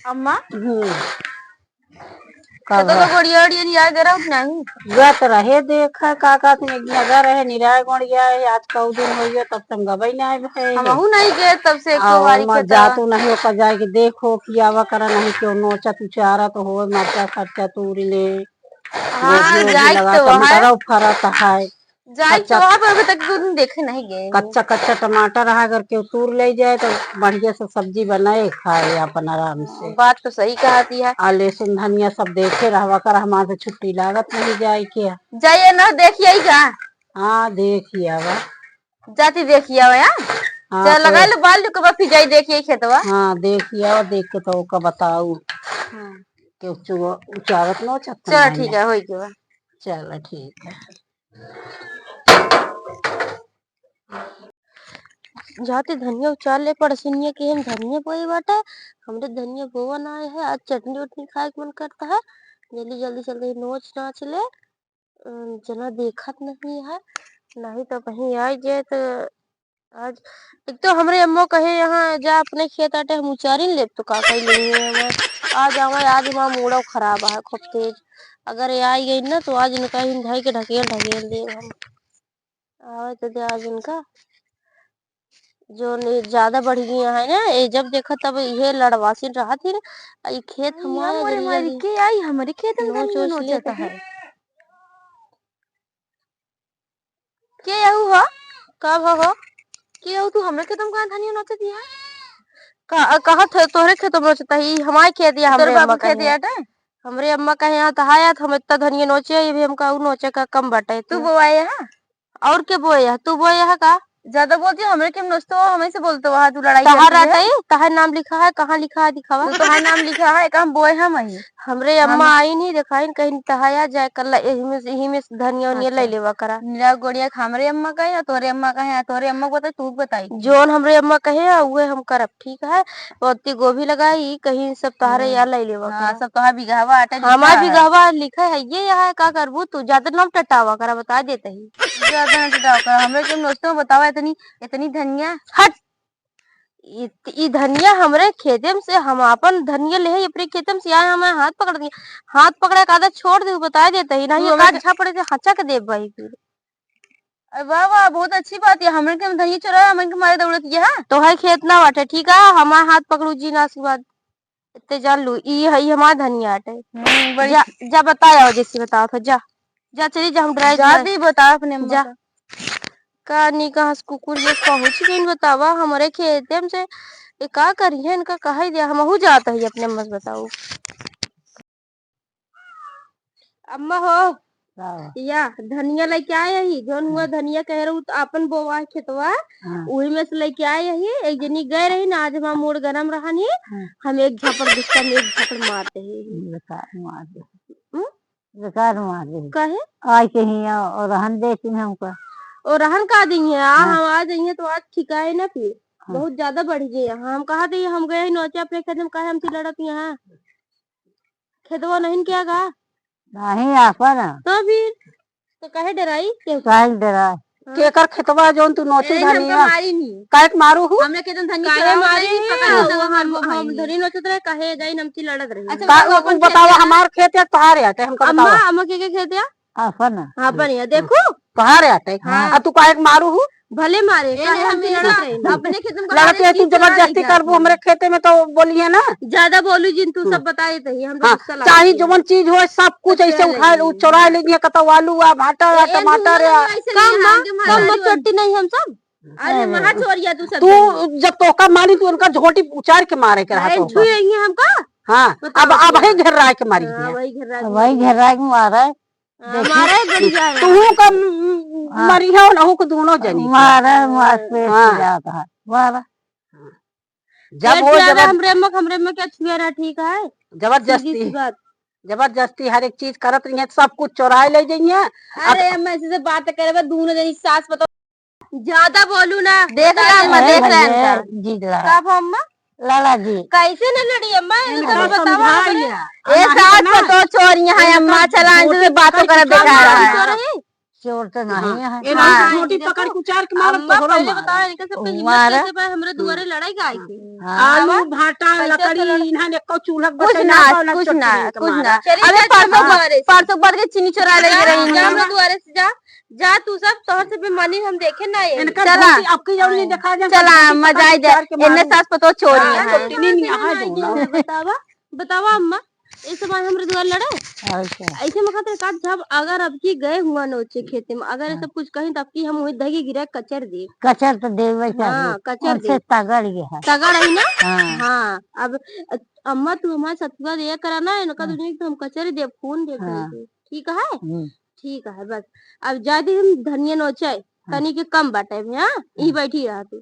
अम्मा कब तो गोड़िया ओड़िया नहीं आए रहा नहीं गत रहे देखा काका से नगा रहे निराय गोड़िया आज कऊ दिन हो तब तुम गबई ना है हमहू नहीं गए तब से एको बारी मत जा तू नहीं ओकर जाए के देखो कि आवा करा नहीं क्यों नोचा तू चारा तो हो मरचा खर्चा तूरी ले हाँ जाए तो टमाटर फरत है जाए तो वहाँ पर अभी तक दूध देखे नहीं गए कच्चा कच्चा टमाटर रहा अगर के तूर ले जाए तो बढ़िया से सब्जी बनाए खाए अपन आराम से। बात तो सही कहती है। लहसुन धनिया सब देखे रहवा कर हमारे से छुट्टी लागत नहीं जाए क्या जाइए ना देखिए का। हाँ देखिए जाती देखिए यार चल लगा लो बाल को फिर जाई देखिए खेतवा। हाँ देखिए देख के तो का बताऊ कि उचारत न चल ठीक है होई के चल ठीक है। जाते धनिया उचार ले पड़सिनिया के हम धनिया बोए बाटे हमरे धनिया बोवा ना है आज चटनी उटनी खाए के मन करता है जल्दी जल्दी जल्दी नोच नाच ले जना देखत नहीं है नहीं तो कहीं आ जाए तो आज एक तो हमरे अम्मा कहे यहाँ जा अपने खेत आटे हम उचारी ले तो का कही लेंगे हमें आज हमारे आज वहाँ मूड़ा खराब है खूब तेज अगर ये आई गई ना तो आज इनका भाई के ढकेल ढकेल दे हम आवे तो दे आज इनका जो ज्यादा बढ़ गई है ना ये जब देखा तब ये लड़वासी रहा थी ये खेत हमारे के आई हमारे खेत में नोचता है के यहू हो कब हो के यहू तू हमरे खेत में कहां धनिया नोचती है कहा थे तोहरे खेत में नोचता है हमारे खेत या हमरे अम्मा खेत या हमरे अम्मा कहे यहाँ तो आया हम इतना धनिया नोचे ये भी हमका नोचे का कम बटे तू बोआए है और के बोए तू बोए है का ज्यादा बोलती हमरे के नोचते हो हमें से बोलते हो तू लड़ाई तहार नाम लिखा है कहाँ लिखा है दिखावा तहार नाम लिखा है हम बोए हम हमरे अम्मा आई नहीं दिखाई कहीं तहाया जाए कल यही में धनिया उनिया ले लेवा करा नीला गोड़िया हमरे अम्मा कहे तोरे अम्मा कहे तोरे अम्मा को तू बताई जोन हमरे अम्मा कहे उहे हम करब ठीक है ओती गोभी लगाई कहीं सब तहारे या ले लेवा सब तोहार बिगहवा आटा हमार बिगहवा लिखा है ये यहाँ का करबू तू ज्यादा नाम टटावा करा बता देते ही ज्यादा नाम टटावा करा हमरे के दोस्तों बतावा इतनी धनिया हट ये धनिया हमरे खेतम से हम अपन धनिया ले अपने खेतम से आए हमें हाथ पकड़ दिया हाथ पकड़े का छोड़ दे बता देते ही नहीं अच्छा पड़े हचा के दे भाई फिर वाह वाह बहुत अच्छी बात है हमरे के धनिया चुरा हमरे के मारे दौड़त है तो है खेत ना बाटे ठीक है हमारे हाथ पकड़ू जी ना आशीर्वाद इतने जान लू ये है हमारा धनिया आटे जा बताया जैसे बताओ तो जा जा चली जा हम ड्राइव बता अपने जा का नी कहा कुकुर ये पहुंच गई बतावा हमारे खेत से ये का करी है इनका कहा दिया हम हो जाता है अपने अम्मा से बताओ अम्मा हो या धनिया लेके आए ही जोन हुआ धनिया कह रहा तो अपन बोवा खेतवा वही में से लेके आए ही एक जनी गए रही ना आज हमारा मूड गरम रहा नहीं हम एक झपड़ गुस्सा में एक झपड़ मारते ही कहे आई के ही और रहन देती हमको और रहन का दी है हम आ जाइए तो आज ठिकाए ना फिर बहुत ज्यादा बढ़ गई हम कहा थे हम गए नौचे अपने खेत में कहे हमसे लड़त यहाँ खेतवा नहीं क्या गा नहीं आपन तो फिर तो कहे डराई डरा केकर खेतवा जोन तू नोची धनिया मारी नहीं काहे मारू हूं हमने खेत में धनिया काहे मारी हम धनी नोचत रहे कहे जाई नमती लड़त रही अच्छा बताओ हमार खेत या तोहार आटे हमको बताओ अम्मा अम्मा के खेत या अपन अपन या देखो तोहार आटे अब तू काहे मारू हूं भले मारे अपने खेत में लड़ते तू जबरदस्ती करबू हमरे खेते में तो बोलिए ना ज्यादा बोलू जिन तू सब बताए थे हम चाहे जो चीज हो सब कुछ ऐसे उठा चुरा लीजिए कतो आलू भाटा या टमाटर या कम चोटी नहीं हम सब अरे महा छोड़िया तू सब तू जब तोका मारी तू उनका झोटी उचार के मारे के रहा छुएंगे हमका हाँ अब वही घेर रहा के मारी वही घेर रहा के मारा तू का मरी है नहु को दोनों जनी मारा मारा जब वो हमरे में क्या छुआ रहा ठीक है जबरदस्ती हर एक चीज करत रही है सब कुछ चुराए ले जाइए अरे हम ऐसे से बात करे दोनों जनी सास पता ज्यादा बोलू ना देख रहा कब अम्मा लाला जी कैसे न लड़ी अम्मा बताओ ये सास तो चोरियां है अम्मा चला बातों कर देखा रहा है चोर तो नहीं है। रोटी पकड़ के उचार के मारो तो पहले बताओ इनके सबके हिम्मत कैसे पे हमरे दुआरे लड़ाई का आई थी। आलू भाटा लकड़ी इन्होंने को चूल्हा कुछ ना अबे परसों बढ़ के चीनी चुरा ले रही है। हमरे दुआरे से जा तू सब तोहर से बेमानी हम देखे ना ये चला आपकी जरूर नहीं देखा जाए। चला मजा आई जाए इन्ने सास पतो चोरी है। बतावा अम्मा इस समय हमरे दुआर लड़े ऐसे में खाते का जब अगर अब की गए हुआ नोचे खेते में अगर सब कुछ कहीं तब की हम वही दही गिरा कचर दी कचर तो देवे चाहिए। कचर से तगड़ गया तगड़ है ना। हाँ अब अम्मा तू हमारे सतुआ दिया कराना है ना तो हम कचर दे फोन दे ठीक है। ठीक है बस अब ज्यादा हम धनिया नोचे तनी के कम बाटे में। हाँ यही बैठी रहा तू।